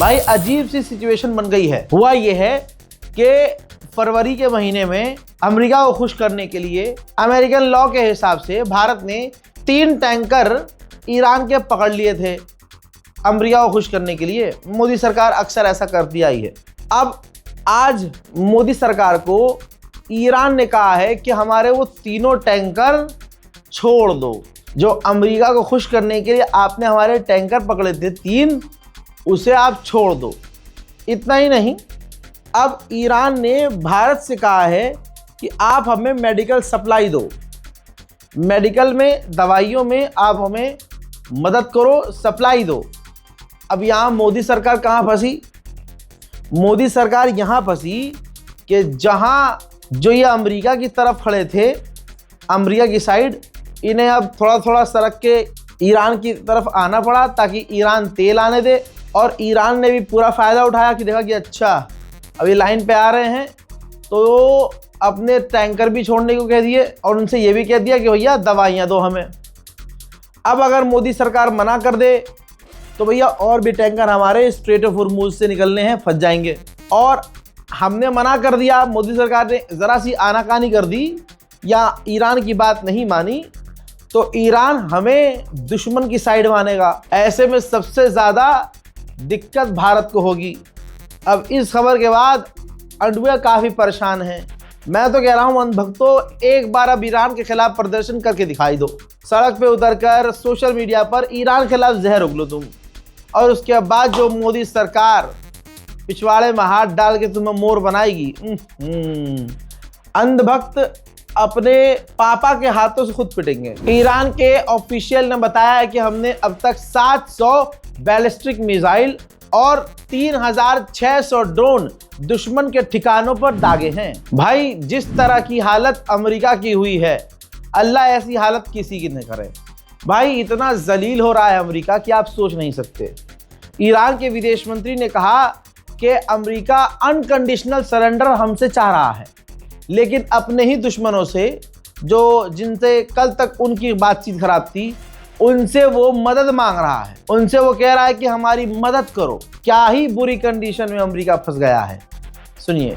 भाई अजीब सी सिचुएशन बन गई है। हुआ ये है कि फरवरी के महीने में अमेरिका को खुश करने के लिए अमेरिकन लॉ के हिसाब से भारत ने 3 टैंकर ईरान के पकड़ लिए थे अमेरिका को खुश करने के लिए। मोदी सरकार अक्सर ऐसा करती आई है। अब आज मोदी सरकार को ईरान ने कहा है कि हमारे वो तीनों टैंकर छोड़ दो, जो अमेरिका को खुश करने के लिए आपने हमारे टैंकर पकड़े थे 3, उसे आप छोड़ दो। इतना ही नहीं, अब ईरान ने भारत से कहा है कि आप हमें मेडिकल सप्लाई दो, मेडिकल में दवाइयों में आप हमें मदद करो, सप्लाई दो। अब यहाँ मोदी सरकार कहाँ फंसी? मोदी सरकार यहाँ फंसी कि जहाँ जो ये अमेरिका की तरफ खड़े थे, अमेरिका की साइड, इन्हें अब थोड़ा थोड़ा सरक के ईरान की तरफ आना पड़ा ताकि ईरान तेल आने दे। और ईरान ने भी पूरा फ़ायदा उठाया कि देखा कि अच्छा अभी लाइन पे आ रहे हैं, तो अपने टैंकर भी छोड़ने को कह दिए और उनसे ये भी कह दिया कि भैया दवाइयाँ दो हमें। अब अगर मोदी सरकार मना कर दे तो भैया और भी टैंकर हमारे स्ट्रेट ऑफ हॉर्मुज़ से निकलने हैं, फंस जाएंगे। और हमने मना कर दिया, मोदी सरकार ने ज़रा सी आनाकानी कर दी या ईरान की बात नहीं मानी, तो ईरान हमें दुश्मन की साइड मानेगा। ऐसे में सबसे ज़्यादा दिक्कत भारत को होगी। अब इस खबर के बाद अंडुआ काफ़ी परेशान हैं। मैं तो कह रहा हूँ अंधभक्तों, एक बार अब ईरान के खिलाफ प्रदर्शन करके दिखाई दो। सड़क पे उतरकर सोशल मीडिया पर ईरान के खिलाफ जहर उगलो तुम, और उसके बाद जो मोदी सरकार पिछवाड़े में हाथ डाल के तुम्हें मोर बनाएगी। अंधभक्त अपने पापा के हाथों से खुद पिटेंगे। ईरान के ऑफिशियल ने बताया है कि हमने अब तक 700 बैलिस्टिक मिसाइल और 3600 ड्रोन दुश्मन के ठिकानों पर दागे हैं। भाई जिस तरह की हालत अमेरिका की हुई है, अल्लाह ऐसी हालत किसी की न करे। भाई इतना जलील हो रहा है अमेरिका कि आप सोच नहीं सकते। ईरान के विदेश मंत्री ने कहा कि अमेरिका अनकंडीशनल सरेंडर हमसे चाह रहा है, लेकिन अपने ही दुश्मनों से, जो जिनसे कल तक उनकी बातचीत खराब थी, उनसे वो मदद मांग रहा है। उनसे वो कह रहा है कि हमारी मदद करो। क्या ही बुरी कंडीशन में अमेरिका फंस गया है, सुनिए।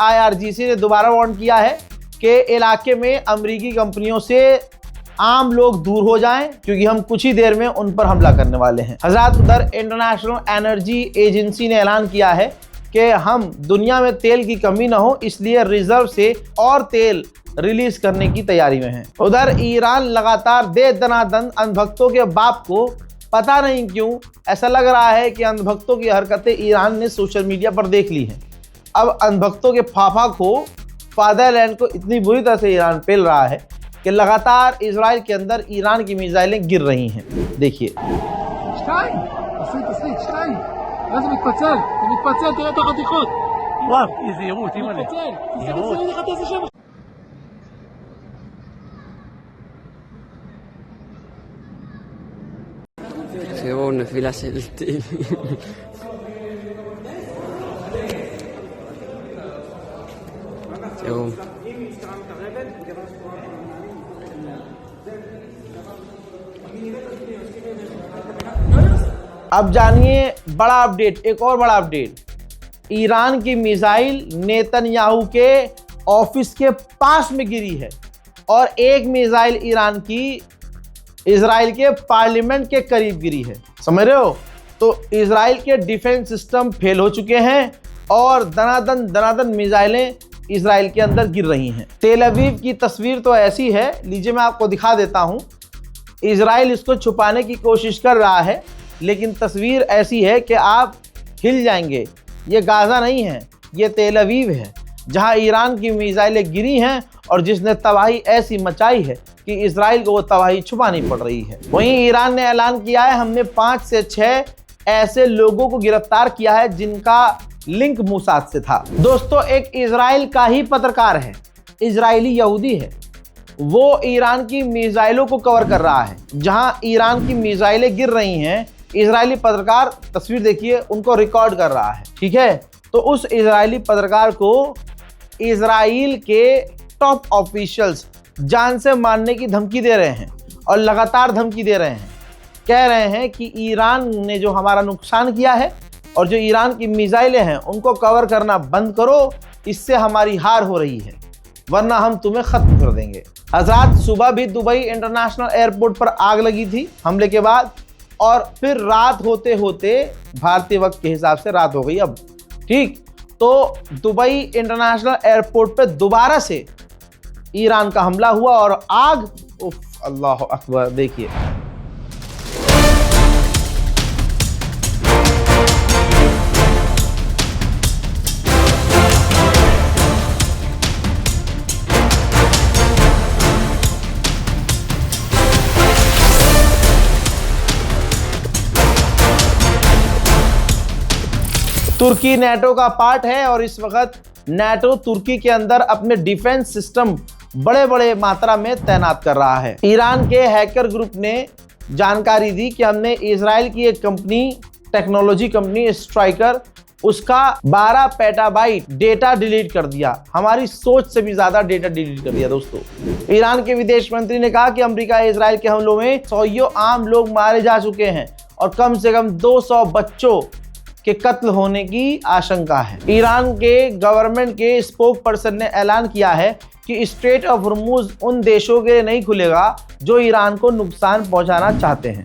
IRGC ने दोबारा वार्न किया है कि इलाके में अमेरिकी कंपनियों से आम लोग दूर हो जाएं, क्योंकि हम कुछ ही देर में उन पर हमला करने वाले हैं। हजरात, उधर इंटरनेशनल एनर्जी एजेंसी ने ऐलान किया है कि हम दुनिया में तेल की कमी ना हो, इसलिए रिजर्व से और तेल रिलीज करने की तैयारी में है। उधर ईरान लगातार दे दनादन अंधभक्तों के बाप को, पता नहीं क्यों ऐसा लग रहा है कि अंधभक्तों की हरकतें ईरान ने सोशल मीडिया पर देख ली हैं। अब अंधभक्तों के फाफा को, फादरलैंड को इतनी बुरी तरह से ईरान पेल रहा है कि लगातार इजराइल के अंदर ईरान की मिसाइलें गिर रही हैं। देखिए। अब जानिए बड़ा अपडेट, एक और बड़ा अपडेट। ईरान की मिसाइल नेतन्याहू के ऑफिस के पास में गिरी है और एक मिसाइल ईरान की इजराइल के पार्लियामेंट के करीब गिरी है। समझ रहे हो? तो इजराइल के डिफेंस सिस्टम फेल हो चुके हैं और दनादन मिसाइलें इजराइल के अंदर गिर रही हैं। तेल अवीव की तस्वीर तो ऐसी है, लीजिए मैं आपको दिखा देता हूं। इजराइल इसको छुपाने की कोशिश कर रहा है, लेकिन तस्वीर ऐसी है कि आप हिल जाएंगे। ये गाज़ा नहीं है, ये तेल अवीव है। जहां ईरान की मिसाइलें गिरी हैं और जिसने तबाही ऐसी मचाई है कि इजराइल को वो तबाही छुपानी पड़ रही है। वहीं ईरान ने ऐलान किया है हमने 5 से 6 ऐसे लोगों को गिरफ्तार किया है जिनका लिंक मोसाद से था। दोस्तों, एक इजराइल का ही पत्रकार है, इजरायली यहूदी है, वो ईरान की मिसाइलों को कवर कर रहा है। जहां ईरान की मिसाइलें गिर रही हैं, इजरायली पत्रकार, तस्वीर देखिए, उनको रिकॉर्ड कर रहा है। ठीक है, तो उस इजरायली पत्रकार को इजराइल के टॉप ऑफिशियल्स जान से मारने की धमकी दे रहे हैं और लगातार धमकी दे रहे हैं। कह रहे हैं कि ईरान ने जो हमारा नुकसान किया है और जो ईरान की मिसाइलें हैं उनको कवर करना बंद करो, इससे हमारी हार हो रही है, वरना हम तुम्हें खत्म कर देंगे। हज़रात, सुबह भी दुबई इंटरनेशनल एयरपोर्ट पर आग लगी थी हमले के बाद, और फिर रात होते होते भारतीय वक्त के हिसाब से रात हो गई अब। ठीक, तो दुबई इंटरनेशनल एयरपोर्ट पे दोबारा से ईरान का हमला हुआ और आग, उफ, अल्लाह अकबर। देखिए, तुर्की नेटो का पार्ट है और इस वक्त नेटो तुर्की के अंदर अपने डिफेंस सिस्टम बड़े बड़े मात्रा में तैनात कर रहा है। ईरान के हैकर ग्रुप ने जानकारी दी कि हमने इजराइल की एक कंपनी, टेक्नोलॉजी कंपनी स्ट्राइकर, उसका 12 पेटाबाइट डेटा डिलीट कर दिया। हमारी सोच से भी ज्यादा डेटा डिलीट कर दिया। दोस्तों, ईरान के विदेश मंत्री ने कहा कि अमेरिका इजराइल के हमलों में 100 आम लोग मारे जा चुके हैं और कम से कम 200 बच्चों के कत्ल होने की आशंका है। ईरान के गवर्नमेंट के स्पोक पर्सन ने ऐलान किया है कि स्ट्रेट ऑफ हॉर्मुज उन देशों के लिए नहीं खुलेगा जो ईरान को नुकसान पहुंचाना चाहते हैं।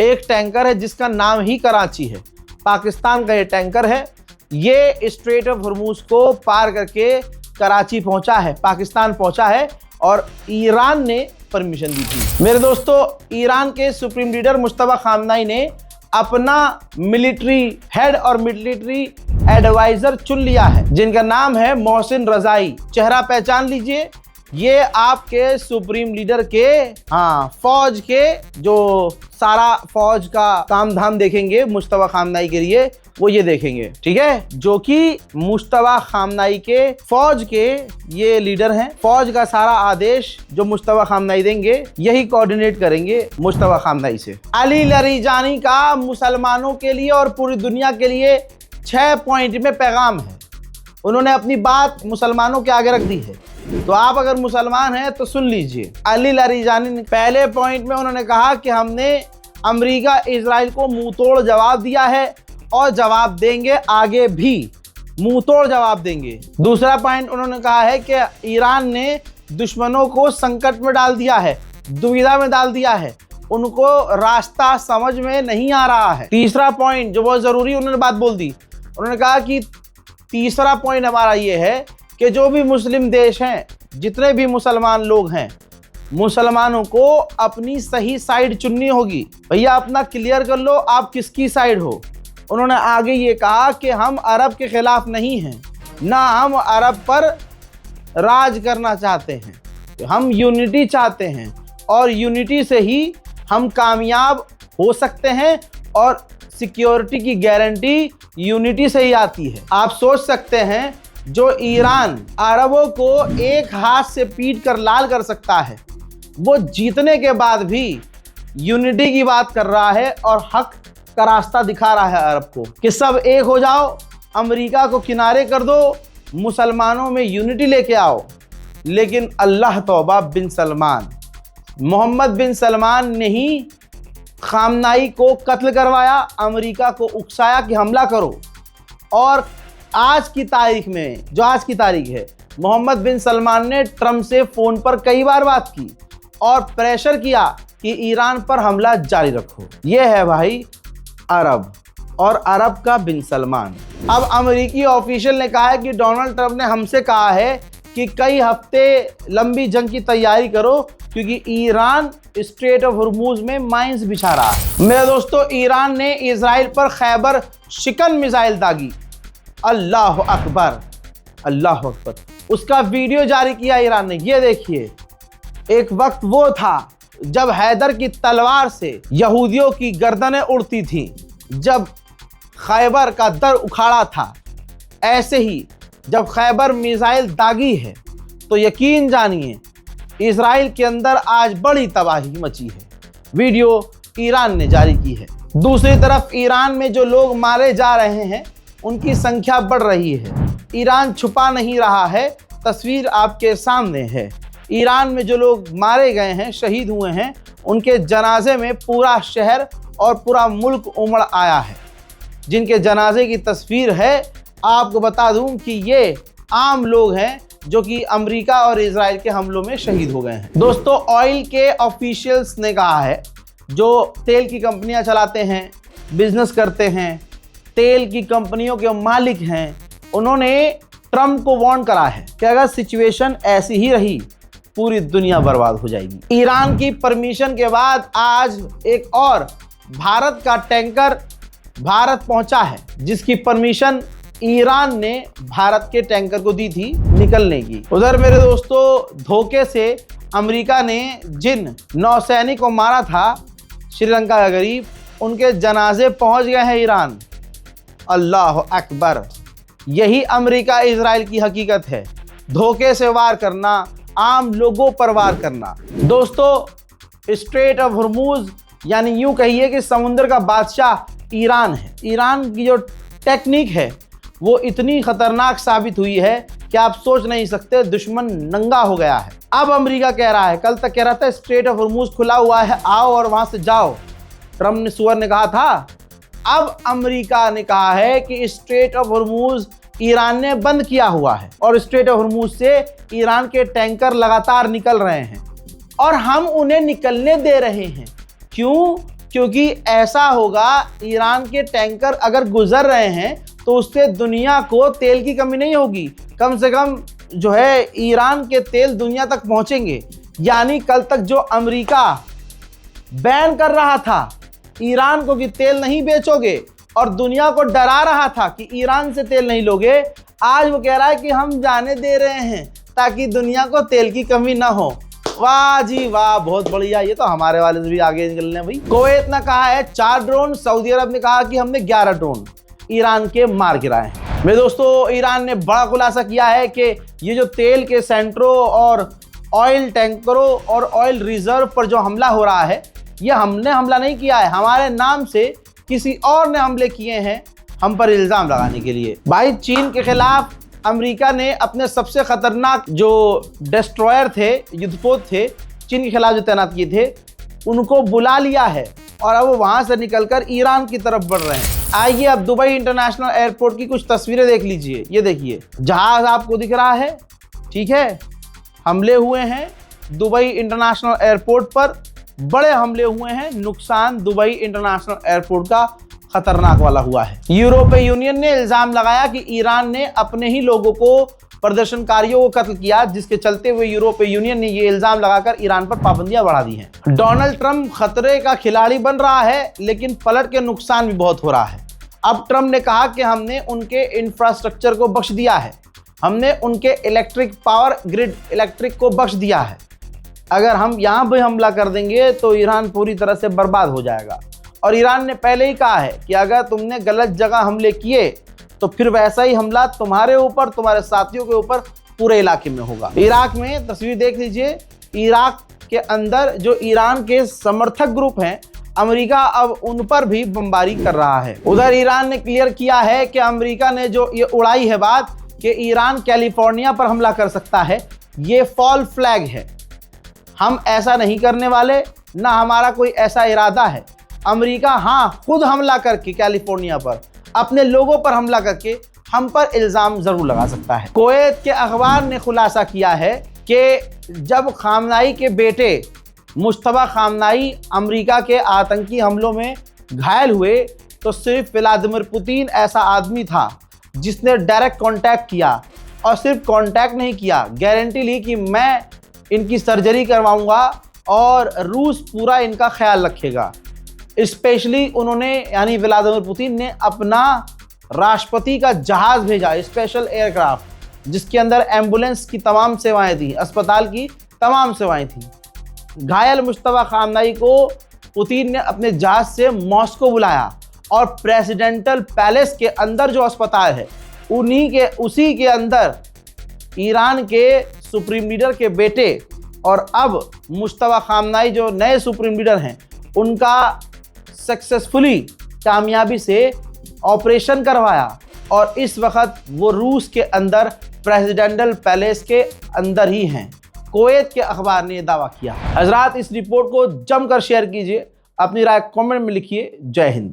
एक टैंकर है जिसका नाम ही कराची है, पाकिस्तान का ये टैंकर है। ये स्ट्रेट ऑफ हॉर्मुज को पार करके कराची पहुंचा है, पाकिस्तान पहुंचा है और ईरान ने परमिशन दी थी। मेरे दोस्तों, ईरान के सुप्रीम लीडर मुश्तबा खामनाई ने अपना मिलिट्री हेड और मिलिट्री एडवाइजर चुन लिया है, जिनका नाम है मोहसिन रजाई। चेहरा पहचान लीजिए, ये आपके सुप्रीम लीडर के, फौज के, जो सारा फौज का काम धाम देखेंगे मुश्तबा खामनाई के लिए, वो ये देखेंगे। ठीक है, जो कि मुश्तबा खामनाई के फौज के ये लीडर हैं। फौज का सारा आदेश जो मुश्तबा खामनाई देंगे, यही कोऑर्डिनेट करेंगे मुश्तबा खामनाई से। अली लरीजानी का मुसलमानों के लिए और पूरी दुनिया के लिए 6 पॉइंट में पैगाम है। उन्होंने अपनी बात मुसलमानों के आगे रख दी है, तो आप अगर मुसलमान हैं तो सुन लीजिए। अली लरीजानी ने पहले पॉइंट में उन्होंने कहा कि हमने अमेरिका इजराइल को मुंह तोड़ जवाब दिया है और जवाब देंगे, आगे भी मुंह तोड़ जवाब देंगे। दूसरा पॉइंट उन्होंने कहा है कि ईरान ने दुश्मनों को संकट में डाल दिया है, दुविधा में डाल दिया है, उनको रास्ता समझ में नहीं आ रहा है। तीसरा पॉइंट जो बहुत जरूरी, उन्होंने बात बोल दी। उन्होंने कहा कि तीसरा पॉइंट हमारा ये है कि जो भी मुस्लिम देश हैं, जितने भी मुसलमान लोग हैं, मुसलमानों को अपनी सही साइड चुननी होगी। भैया अपना क्लियर कर लो, आप किसकी साइड हो। उन्होंने आगे ये कहा कि हम अरब के खिलाफ नहीं हैं, ना हम अरब पर राज करना चाहते हैं, हम यूनिटी चाहते हैं और यूनिटी से ही हम कामयाब हो सकते हैं और सिक्योरिटी की गारंटी यूनिटी से ही आती है। आप सोच सकते हैं, जो ईरान अरबों को एक हाथ से पीट कर लाल कर सकता है, वो जीतने के बाद भी यूनिटी की बात कर रहा है और हक का रास्ता दिखा रहा है अरब को कि सब एक हो जाओ, अमेरिका को किनारे कर दो, मुसलमानों में यूनिटी लेके आओ। लेकिन अल्लाह तौबा बिन सलमान, मोहम्मद बिन सलमान ने ही खामनाई को कत्ल करवाया, अमेरिका को उकसाया कि हमला करो। और आज की तारीख में, जो आज की तारीख है, मोहम्मद बिन सलमान ने ट्रंप से फ़ोन पर कई बार बात की और प्रेशर किया कि ईरान पर हमला जारी रखो। यह है भाई अरब, और अरब का बिन सलमान। अब अमेरिकी ऑफिशियल ने कहा है कि डोनाल्ड ट्रंप ने हमसे कहा है कि कई हफ्ते लंबी जंग की तैयारी करो, क्योंकि ईरान स्ट्रेट ऑफ हॉर्मूज में माइंस बिछा रहा है। मेरे दोस्तों, ईरान ने इजराइल पर खैबर शिकन मिसाइल दागी। अल्लाह अकबर, अल्लाह अकबर। उसका वीडियो जारी किया ईरान ने। ये देखिए, एक वक्त वो था जब हैदर की तलवार से यहूदियों की गर्दनें उड़ती थीं, जब खैबर का दर उखाड़ा था। ऐसे ही जब खैबर मिसाइल दागी है तो यकीन जानिए इजराइल के अंदर आज बड़ी तबाही मची है। वीडियो ईरान ने जारी की है। दूसरी तरफ ईरान में जो लोग मारे जा रहे हैं उनकी संख्या बढ़ रही है। ईरान छुपा नहीं रहा है, तस्वीर आपके सामने है। ईरान में जो लोग मारे गए हैं, शहीद हुए हैं, उनके जनाजे में पूरा शहर और पूरा मुल्क उमड़ आया है। जिनके जनाजे की तस्वीर है, आपको बता दूं कि ये आम लोग हैं जो कि अमेरिका और इजराइल के हमलों में शहीद हो गए हैं। दोस्तों, ऑयल के ऑफिशियल्स ने कहा है, जो तेल की कंपनियां चलाते हैं, बिजनेस करते हैं, तेल की कंपनियों के मालिक हैं, उन्होंने ट्रंप को वार्न करा है कि अगर सिचुएशन ऐसी ही रही पूरी दुनिया बर्बाद हो जाएगी। ईरान की परमिशन के बाद आज एक और भारत का टैंकर भारत पहुंचा है, जिसकी परमिशन ईरान ने भारत के टैंकर को दी थी निकलने की। उधर मेरे दोस्तों, धोखे से अमेरिका ने जिन नौसैनिक को मारा था श्रीलंका का गरीब, उनके जनाजे पहुंच गए हैं ईरान। अल्लाह अकबर। यही अमेरिका इजराइल की हकीकत है, धोखे से वार करना, आम लोगों पर वार करना। दोस्तों, स्ट्रेट ऑफ हॉर्मूज यानी यूं कहिए कि समुद्र का बादशाह ईरान है। ईरान की जो टेक्निक है वो इतनी खतरनाक साबित हुई है कि आप सोच नहीं सकते, दुश्मन नंगा हो गया है। अब अमेरिका कह रहा है, कल तक कह रहा था स्ट्रेट ऑफ हॉर्मूज खुला हुआ है, आओ और वहां से जाओ। ट्रंप ने सुअर ने कहा था। अब अमेरिका ने कहा है कि स्ट्रेट ऑफ हॉर्मूज ईरान ने बंद किया हुआ है और स्ट्रेट ऑफ हॉर्मूज से ईरान के टैंकर लगातार निकल रहे हैं और हम उन्हें निकलने दे रहे हैं। क्यों? क्योंकि ऐसा होगा, ईरान के टैंकर अगर गुजर रहे हैं तो उससे दुनिया को तेल की कमी नहीं होगी। कम से कम जो है ईरान के तेल दुनिया तक पहुंचेंगे। यानी कल तक जो अमेरिका बैन कर रहा था ईरान को कि तेल नहीं बेचोगे और दुनिया को डरा रहा था कि ईरान से तेल नहीं लोगे, आज वो कह रहा है कि हम जाने दे रहे हैं ताकि दुनिया को तेल की कमी ना हो। वाह जी वाह, बहुत बढ़िया। ये तो हमारे वाले से भी आगे निकलने। भाई, कुवैत ने कहा है 4 ड्रोन, सऊदी अरब ने कहा कि हमने 11 ड्रोन ईरान के मार गिराए हैं। मेरे दोस्तों, ईरान ने बड़ा खुलासा किया है कि ये जो तेल के सेंटरों और ऑयल टैंकरों और ऑयल रिजर्व पर जो हमला हो रहा है, ये हमने हमला नहीं किया है, हमारे नाम से किसी और ने हमले किए हैं हम पर इल्ज़ाम लगाने के लिए। भाई, चीन के खिलाफ अमेरिका ने अपने सबसे खतरनाक जो डिस्ट्रॉयर थे, युद्धपोत थे, चीन के खिलाफ जो तैनात किए थे, उनको बुला लिया है और अब वो वहाँ से निकलकर ईरान की तरफ बढ़ रहे हैं। आइए अब दुबई इंटरनेशनल एयरपोर्ट की कुछ तस्वीरें देख लीजिए। ये देखिए, जहाज आपको दिख रहा है, ठीक है। हमले हुए हैं दुबई इंटरनेशनल एयरपोर्ट पर, बड़े हमले हुए हैं। नुकसान दुबई इंटरनेशनल एयरपोर्ट का खतरनाक वाला हुआ है। यूरोपीय यूनियन ने इल्जाम लगाया कि ईरान ने अपने ही लोगों को, प्रदर्शनकारियों को कत्ल किया, जिसके चलते हुए यूरोपीय यूनियन ने ये इल्जाम लगाकर ईरान पर पाबंदियां बढ़ा दी हैं। डोनाल्ड ट्रंप खतरे का खिलाड़ी बन रहा है, लेकिन पलट के नुकसान भी बहुत हो रहा है। अब ट्रंप ने कहा कि हमने उनके इंफ्रास्ट्रक्चर को बख्श दिया है, हमने उनके इलेक्ट्रिक पावर ग्रिड इलेक्ट्रिक को बख्श दिया है। अगर हम यहाँ भी हमला कर देंगे तो ईरान पूरी तरह से बर्बाद हो जाएगा। और ईरान ने पहले ही कहा है कि अगर तुमने गलत जगह हमले किए तो फिर वैसा ही हमला तुम्हारे ऊपर, तुम्हारे साथियों के ऊपर, पूरे इलाके में होगा। इराक में तस्वीर देख लीजिए। इराक के अंदर जो ईरान के समर्थक ग्रुप हैं, अमेरिका अब उन पर भी बमबारी कर रहा है। उधर ईरान ने क्लियर किया है कि अमेरिका ने जो ये उड़ाई है बात कि ईरान कैलिफोर्निया पर हमला कर सकता है, ये फॉल फ्लैग है। हम ऐसा नहीं करने वाले, ना हमारा कोई ऐसा इरादा है। अमेरिका हाँ खुद हमला करके कैलिफोर्निया पर, अपने लोगों पर हमला करके हम पर इल्ज़ाम ज़रूर लगा सकता है। कुवैत के अखबार ने खुलासा किया है कि जब खामनाई के बेटे मुश्तबा खामनाई अमेरिका के आतंकी हमलों में घायल हुए तो सिर्फ व्लादिमीर पुतिन ऐसा आदमी था जिसने डायरेक्ट कांटेक्ट किया, और सिर्फ कांटेक्ट नहीं किया, गारंटी ली कि मैं इनकी सर्जरी करवाऊंगा और रूस पूरा इनका ख्याल रखेगा। स्पेशली उन्होंने यानी व्लादिमीर पुतिन ने अपना राष्ट्रपति का जहाज़ भेजा, स्पेशल एयरक्राफ्ट, जिसके अंदर एम्बुलेंस की तमाम सेवाएं थी, अस्पताल की तमाम सेवाएं थी। घायल मुश्तबा खामनाई को पुतिन ने अपने जहाज़ से मॉस्को बुलाया और प्रेसिडेंटल पैलेस के अंदर जो अस्पताल है उसी के अंदर ईरान के सुप्रीम लीडर के बेटे और अब मुश्तबा खामनाई जो नए सुप्रीम लीडर हैं उनका सक्सेसफुली कामयाबी से ऑपरेशन करवाया, और इस वक्त वो रूस के अंदर प्रेसिडेंटल पैलेस के अंदर ही हैं। कुवैत के अखबार ने यह दावा किया। हजरात, इस रिपोर्ट को जमकर शेयर कीजिए, अपनी राय कमेंट में लिखिए। जय हिंद।